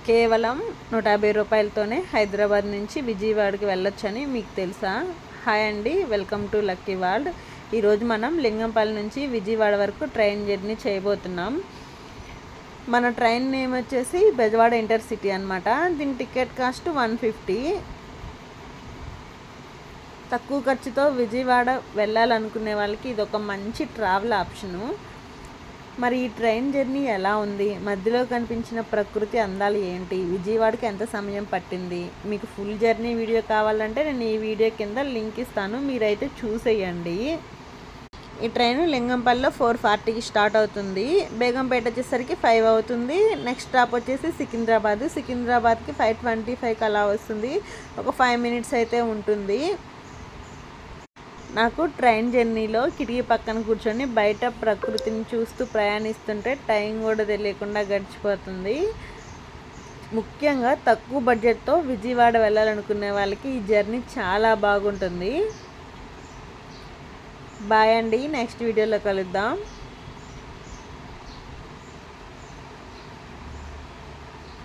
కేవలం 150 రూపాయలతోనే హైదరాబాద్ నుంచి విజయవాడకి వెళ్ళొచ్చని మీకు తెలుసా? హాయ్ అండి, వెల్కమ్ టు లక్కీ వరల్డ్. ఈరోజు మనం లింగంపల్లి నుంచి విజయవాడ వరకు ట్రైన్ జర్నీ చేయబోతున్నాం. మన ట్రైన్ నేమ్ వచ్చేసి బెజవాడ ఇంటర్సిటీ అనమాట. దీని టికెట్ కాస్ట్ 150. తక్కువ ఖర్చుతో విజయవాడ వెళ్ళాలనుకునే వాళ్ళకి ఇది ఒక మంచి ట్రావెల్ ఆప్షను. మరి ఈ ట్రైన్ జర్నీ ఎలా ఉంది, మధ్యలో కనిపించిన ప్రకృతి అందాలు ఏంటి, విజయవాడకి ఎంత సమయం పట్టింది, మీకు ఫుల్ జర్నీ వీడియో కావాలంటే నేను ఈ వీడియో కింద లింక్ ఇస్తాను, మీరైతే చూసేయండి. ఈ ట్రైన్ లింగంపల్లిలో 4:40కి స్టార్ట్ అవుతుంది. బేగంపేట వచ్చేసరికి 5 అవుతుంది. నెక్స్ట్ స్టాప్ వచ్చేసి సికింద్రాబాద్కి 5:25కి అలా వస్తుంది. ఒక 5 మినిట్స్ అయితే ఉంటుంది. నాకు ట్రైన్ జర్నీలో కిటికీ పక్కన కూర్చొని బయట ప్రకృతిని చూస్తూ ప్రయాణిస్తుంటే టైం కూడా తెలియకుండా గడిచిపోతుంది. ముఖ్యంగా తక్కువ బడ్జెట్తో విజయవాడ వెళ్ళాలనుకునే వాళ్ళకి ఈ జర్నీ చాలా బాగుంటుంది. బాయ్ అండి, నెక్స్ట్ వీడియోలో కలుద్దాం.